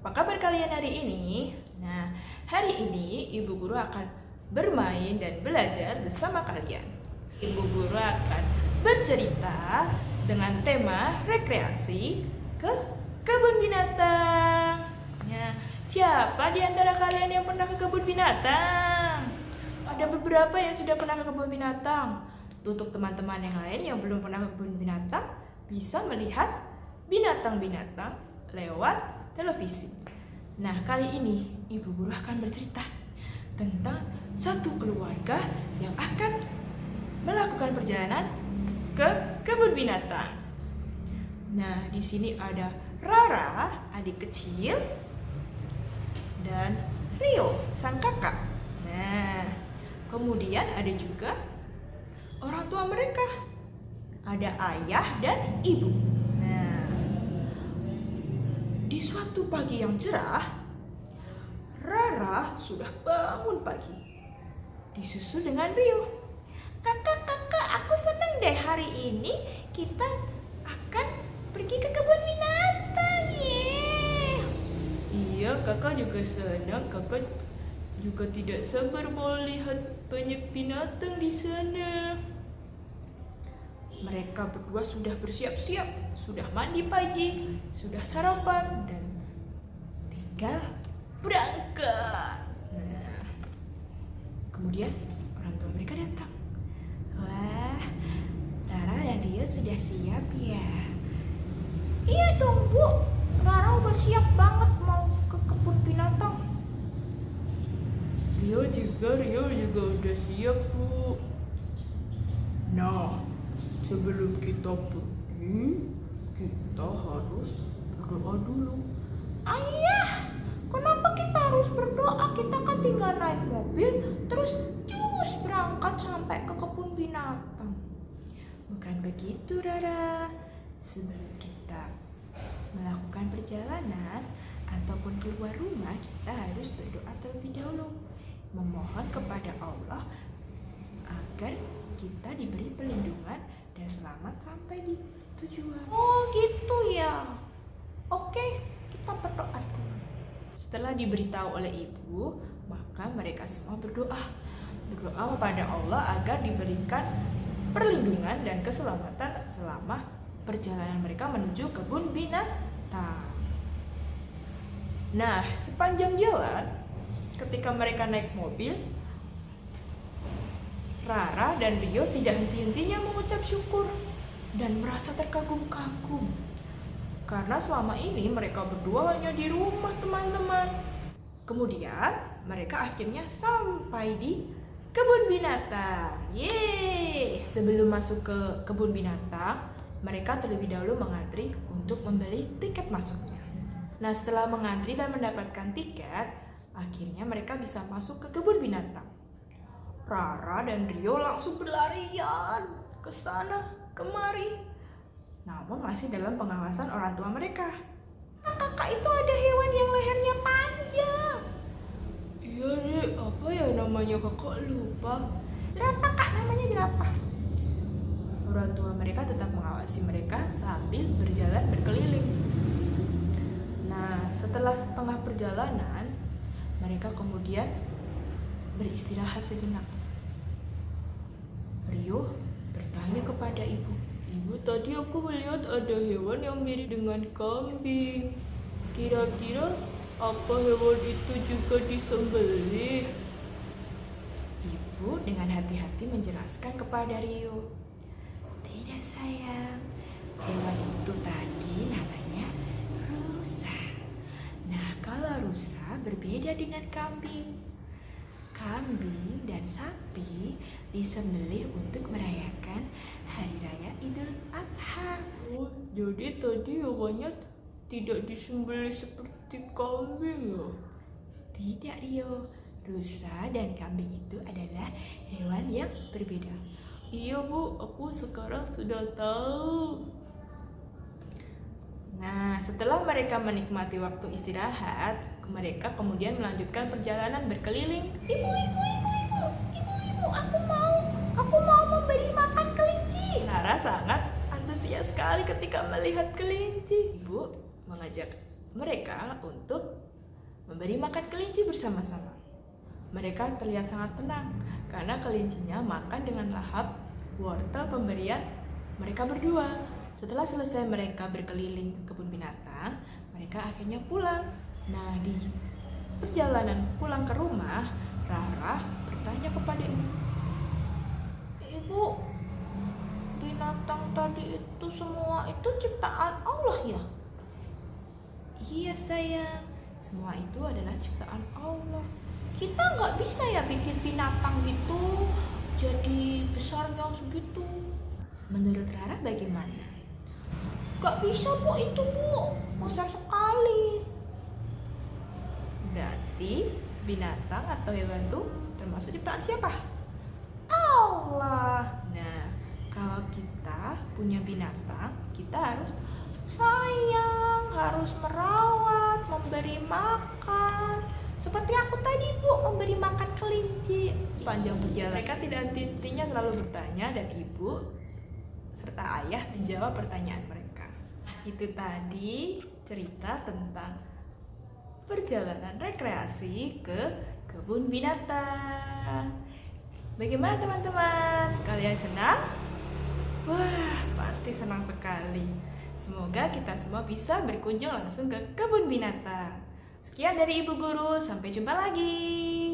Apa kabar kalian hari ini? Nah, hari ini Ibu Guru akan bermain dan belajar bersama kalian. Ibu Guru akan bercerita dengan tema rekreasi ke kebun binatang. Nah, siapa di antara kalian yang pernah ke kebun binatang? Ada beberapa yang sudah pernah ke kebun binatang. Untuk teman-teman yang lain yang belum pernah ke kebun binatang, bisa melihat binatang-binatang lewat televisi. Nah, kali ini Ibu Guru akan bercerita tentang satu keluarga yang akan melakukan perjalanan ke kebun binatang. Nah, di sini ada Rara, adik kecil, dan Rio, sang kakak. Nah, kemudian ada juga orang tua mereka. Ada ayah dan ibu. Nah, di suatu pagi yang cerah, Rara sudah bangun pagi, disusul dengan Rio. Kakak, aku seneng deh hari ini kita akan pergi ke kebun binatang. Iya, kakak juga senang. Kakak juga tidak sabar melihat banyak binatang di sana. Mereka berdua sudah bersiap-siap, sudah mandi pagi, sudah sarapan, dan tinggal berangkat. Nah, kemudian orang tua mereka datang. Wah, Rara dan Rio sudah siap ya? Iya dong, Bu. Rara udah siap banget mau ke kebun binatang. Rio juga udah siap, Bu. Nah, sebelum kita pergi, kita harus berdoa dulu. Ayah, kenapa kita harus berdoa? Kita kan tinggal naik mobil, terus cus berangkat sampai ke kebun binatang. Bukan begitu, Rara. Sebelum kita melakukan perjalanan ataupun keluar rumah, kita harus berdoa terlebih dahulu. Memohon kepada Allah agar kita diberi perlindungan dan selamat sampai di tujuan. Oh gitu ya. Oke, kita berdoa dulu. Setelah diberitahu oleh ibu, maka mereka semua berdoa kepada Allah agar diberikan perlindungan dan keselamatan selama perjalanan mereka menuju kebun binatang. Nah, sepanjang jalan, ketika mereka naik mobil, Rara dan Rio tidak henti-hentinya mengucap syukur dan merasa terkagum-kagum. Karena selama ini mereka berdua hanya di rumah, teman-teman. Kemudian mereka akhirnya sampai di kebun binatang. Yeay! Sebelum masuk ke kebun binatang, mereka terlebih dahulu mengantri untuk membeli tiket masuknya. Nah, setelah mengantri dan mendapatkan tiket, akhirnya mereka bisa masuk ke kebun binatang. Rara dan Rio langsung berlarian ke sana kemari, namun masih dalam pengawasan orang tua mereka. Kakak, itu ada hewan yang lehernya panjang. Iya deh, apa ya namanya, kakak lupa. Jerapah, Kak, namanya jerapah. Orang tua mereka tetap mengawasi mereka sambil berjalan berkeliling. Nah, setelah setengah perjalanan, mereka kemudian beristirahat sejenak. Rio bertanya kepada ibu. Ibu, tadi aku melihat ada hewan yang mirip dengan kambing. Kira-kira apa hewan itu juga disembelih? Ibu dengan hati-hati menjelaskan kepada Rio. Tidak sayang, hewan itu tadi namanya rusa. Nah, kalau rusa berbeda dengan kambing. Kambing dan sapi disembelih untuk merayakan Hari Raya Idul Adha. Oh, jadi tadi hewannya tidak disembelih seperti kambing ya? Tidak, Rio. Rusa dan kambing itu adalah hewan yang berbeda. Iya, Bu, aku sekarang sudah tahu. Nah, setelah mereka menikmati waktu istirahat, mereka kemudian melanjutkan perjalanan berkeliling. Ibu, aku mau memberi makan kelinci. Rara sangat antusias sekali ketika melihat kelinci. Ibu mengajak mereka untuk memberi makan kelinci bersama-sama. Mereka terlihat sangat tenang karena kelincinya makan dengan lahap wortel pemberian mereka berdua. Setelah selesai mereka berkeliling kebun binatang, mereka akhirnya pulang. Nah, di perjalanan pulang ke rumah, Rara bertanya kepada ibu, "Ibu, binatang tadi itu semua itu ciptaan Allah ya?" "Iya sayang, semua itu adalah ciptaan Allah. Kita nggak bisa ya bikin binatang gitu jadi besarnya segitu." "Menurut Rara bagaimana?" "Nggak bisa bu, itu bu besar sekali." "Berarti binatang atau hewan itu termasuk ciptaan siapa?" "Allah." Nah, kalau kita punya binatang, kita harus sayang, harus merawat, memberi makan. Seperti aku tadi bu, memberi makan kelinci. Panjang perjalanan mereka tidak henti-hentinya selalu bertanya, dan ibu serta ayah menjawab pertanyaan mereka. Itu tadi cerita tentang perjalanan rekreasi ke kebun binatang. Bagaimana teman-teman? Kalian senang? Wah, pasti senang sekali. Semoga kita semua bisa berkunjung langsung ke kebun binatang. Sekian dari Ibu Guru, sampai jumpa lagi.